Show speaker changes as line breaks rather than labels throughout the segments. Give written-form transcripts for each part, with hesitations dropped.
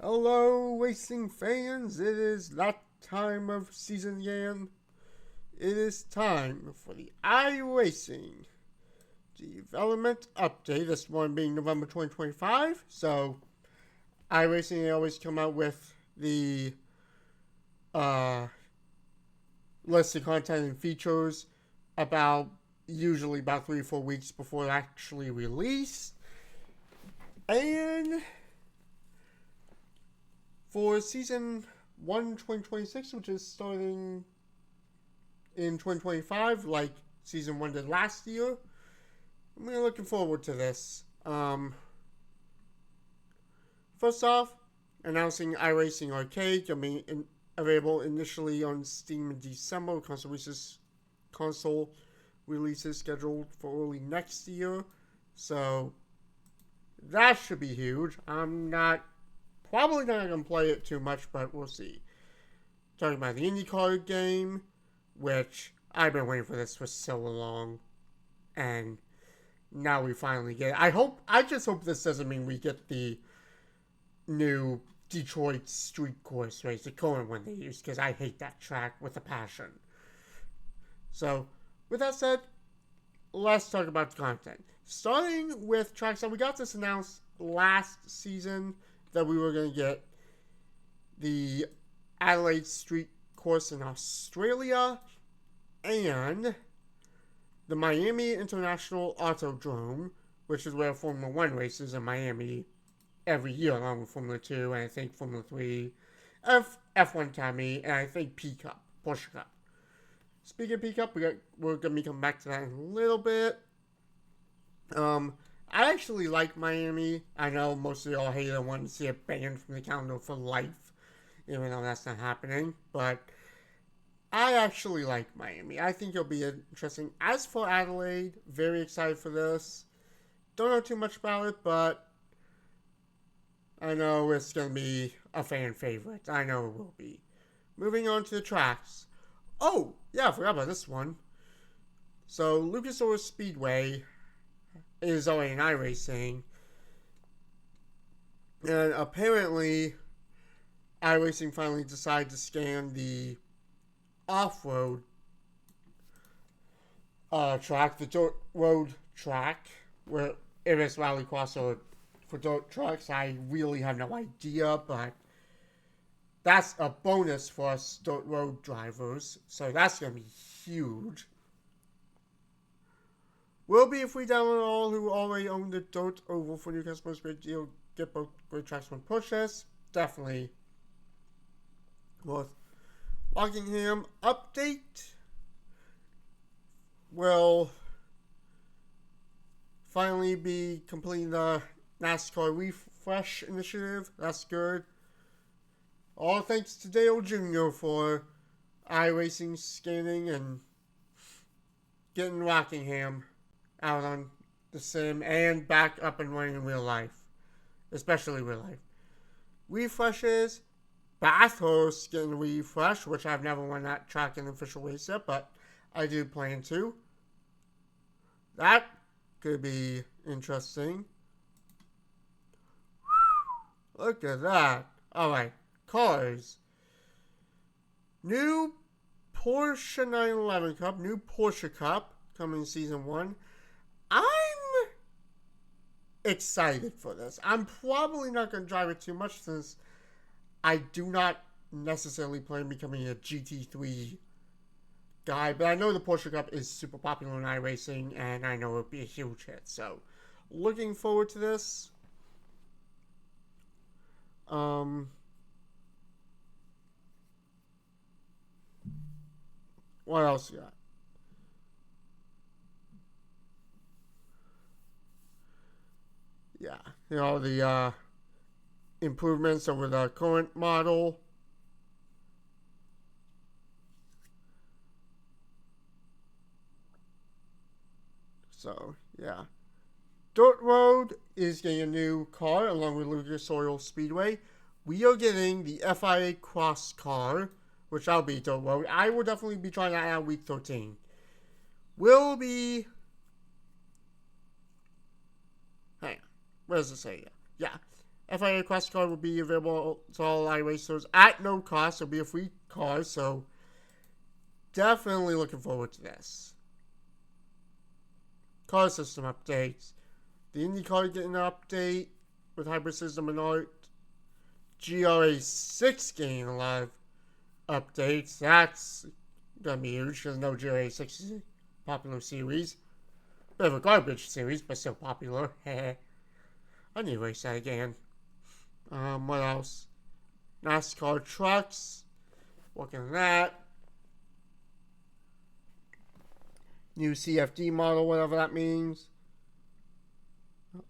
Hello, racing fans. It is that time of season again. It is time for the iRacing development update. This one being November 2025. So, iRacing they always come out with the uh, list of content and features usually about 3 or 4 weeks before it actually released. And for season 1 2026, which is starting in 2025, like season 1 did last year, I'm really looking forward to this. First off, announcing iRacing Arcade will be available initially on Steam in December. Console releases scheduled for early next year, so that should be huge. I'm probably not going to play it too much, but we'll see. Talking about the IndyCar game, which I've been waiting for this for so long, and now we finally get it. I just hope this doesn't mean we get the new Detroit street course race, the current one they use, because I hate that track with a passion. So, with that said, let's talk about the content. Starting with tracks that we got this announced last season that we were going to get the Adelaide Street course in Australia and the Miami International Autodrome, which is where Formula 1 races in Miami every year, along with Formula 2 and I think Formula 3, F1 Academy, and I think P Cup, Porsche Cup. Speaking of P Cup, we're going to be coming back to that in a little bit. I actually like Miami. I know most of y'all hate it and want to see it banned from the calendar for life, even though that's not happening. But I actually like Miami. I think it'll be interesting. As for Adelaide, very excited for this. Don't know too much about it, but I know it's going to be a fan favorite. I know it will be. Moving on to the tracks. Oh, yeah, I forgot about this one. So, Lucas Oil Speedway is already an iRacing. And apparently, iRacing finally decided to scan the off-road track, the dirt road track, where it is rallycross for dirt trucks. I really have no idea, but that's a bonus for us dirt road drivers, so that's going to be huge. Will be if we download all who already own the dirt oval for new customers. Great deal. Get both great tracks from purchase. Definitely worth Rockingham update. Will finally be completing the NASCAR refresh initiative. That's good. All thanks to Dale Jr. for iRacing scanning and getting Rockingham out on the sim and back up and running in real life, especially real life. Refreshes, Bathurst getting a refresh, which I've never won that track in an official race yet, but I do plan to. That could be interesting. Look at that. Alright, cars. New Porsche 911 Cup, new Porsche Cup coming in season 1. I'm excited for this. I'm probably not going to drive it too much since I do not necessarily plan on becoming a GT3 guy, but I know the Porsche Cup is super popular in iRacing, and I know it'll be a huge hit. So, looking forward to this. What else you got? Yeah, the improvements over the current model. So, yeah. Dirt Road is getting a new car along with Lucas Oil Speedway. We are getting the FIA Cross car, which I'll be Dirt Road. I will definitely be trying that out week 13. Will be... Hang on. Where does it say? Yeah. FIA Quest card will be available to all iRacers at no cost. It'll be a free card, so definitely looking forward to this. Car system updates. The IndyCar getting an update with hybrid system and art. GRA6 getting a lot of updates. That's gonna be huge because no GRA6 is a popular series. Bit of a garbage series, but still popular. I need to race that again. What else? NASCAR trucks. Working on that. New CFD model, whatever that means.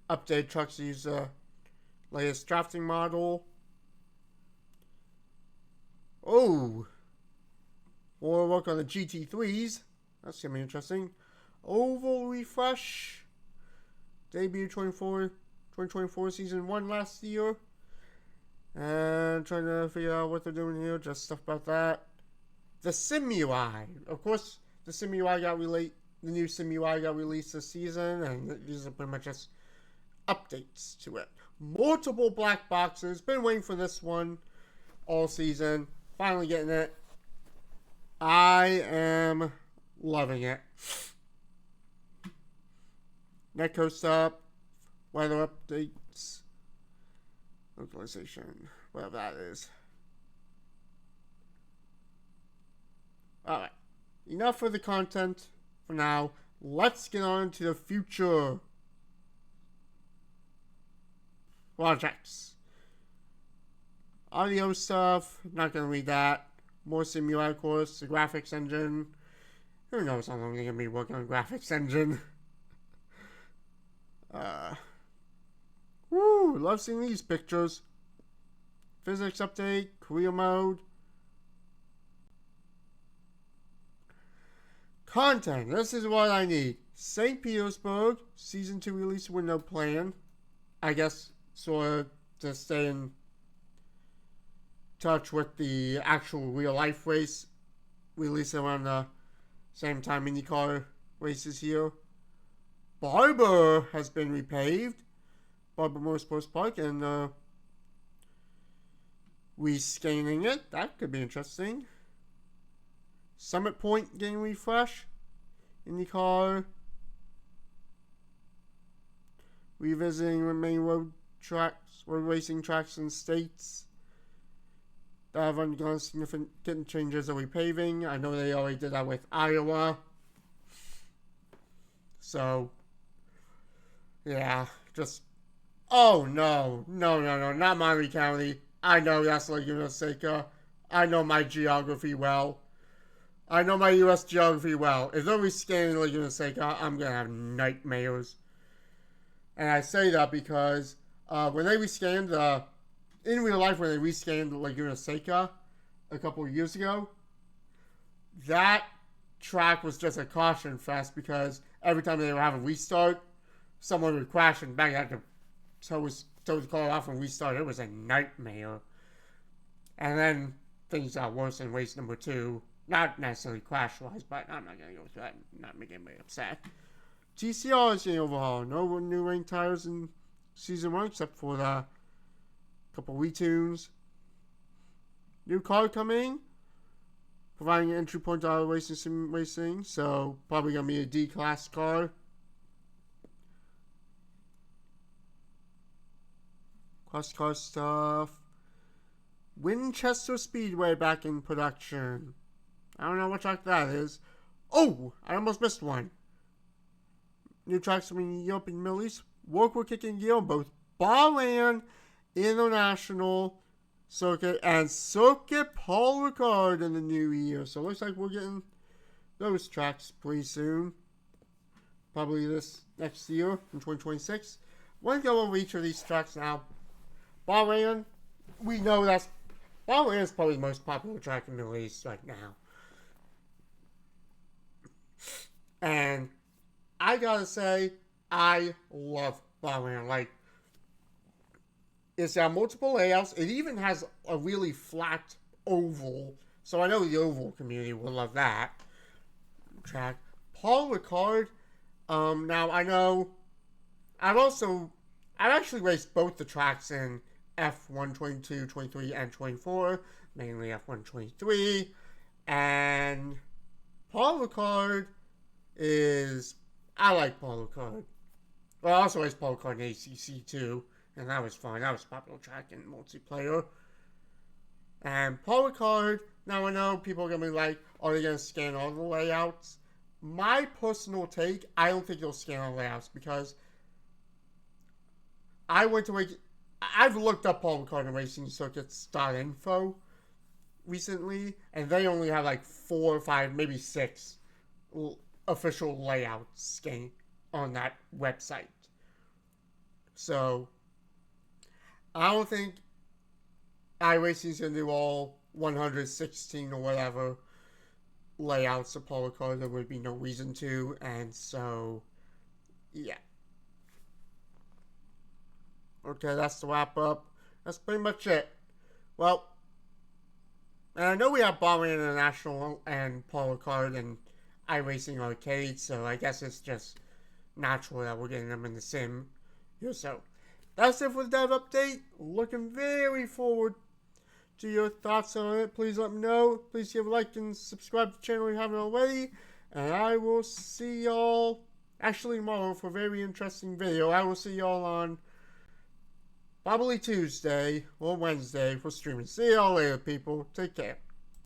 Update trucks to use the latest drafting model. Oh! More work on the GT3s. That's gonna be interesting. Oval refresh. Debut 2024 season 1 last year. And trying to figure out what they're doing here. Just stuff about that. The Sim UI. Of course, the Sim UI the new Sim UI got released this season. And these are pretty much just updates to it. Multiple black boxes. Been waiting for this one all season. Finally getting it. I am loving it. Netcode stuff. Weather updates. Localization. Whatever that is. Alright. Enough for the content for now. Let's get on to the future projects. Audio stuff. Not going to read that. More SimUI, of course. The graphics engine. Who knows how long they're going to be working on graphics engine. Love seeing these pictures. Physics update. Career mode. Content. This is what I need. St. Petersburg. Season 2 release window plan. I guess sort of to stay in touch with the actual real life race release around the same time IndyCar races here. Barber has been repaved. Barber Motorsports Park and rescanning it. That could be interesting. Summit Point getting refresh. IndyCar. Revisiting main road racing tracks and states that have undergone significant changes or repaving. I know they already did that with Iowa. So, yeah, just, oh no, not Miami County. I know that's Laguna Seca. I know my geography well. I know my U.S. geography well. If they're rescanning Laguna Seca, I'm going to have nightmares. And I say that because when they rescanned in real life, when they rescanned Laguna Seca a couple of years ago, that track was just a caution fest because every time they would have a restart, someone would crash and bang out tow the car off and restart. It was a nightmare. And then things got worse in race number 2. Not necessarily crash-wise, but I'm not going to go through that. Not making anybody upset. TCR is getting overhauled. No new rain tires in Season 1 except for the couple retunes. New car coming. Providing an entry point to iRacing sim racing. So, probably going to be a D-class car. Cross car stuff. Winchester Speedway back in production. I don't know what track that is. Oh! I almost missed one. New tracks from Europe and Middle East. Work we're kicking gear on both Bahrain International Circuit and Circuit Paul Ricard in the new year. So it looks like we're getting those tracks pretty soon. Probably this next year in 2026. We'll go over each of these tracks now. Bahrain, we know Bahrain is probably the most popular track in the Middle East right now. And I gotta say, I love Bahrain. Like, it's got multiple layouts. It even has a really flat oval. So I know the oval community will love that track. Paul Ricard. Now I know I've actually raced both the tracks in F1 22, 23, and 24, mainly F1 23. And Paul Ricard is, I like Paul Ricard. Well, I also like Paul Ricard in ACC too, and that was fun. That was a popular track in multiplayer. And Paul Ricard, now I know people are going to be like, are they going to scan all the layouts? My personal take, I don't think they'll scan all the layouts because I've looked up Paul Ricard and Racing Circuits.info recently, and they only have like 4 or 5, maybe 6 official layouts scanned on that website. So, I don't think iRacing's going to do all 116 or whatever layouts of Paul Ricard. There would be no reason to, and so, yeah. Okay, that's the wrap up. That's pretty much it. Well, and I know we have Bahrain International and Paul Ricard and iRacing Arcade, so I guess it's just natural that we're getting them in the sim here. So, that's it for the dev update. Looking very forward to your thoughts on it. Please let me know. Please give a like and subscribe to the channel if you haven't already. And I will see y'all actually tomorrow for a very interesting video. I will see y'all on probably Tuesday or Wednesday for streaming. See y'all later, people. Take care.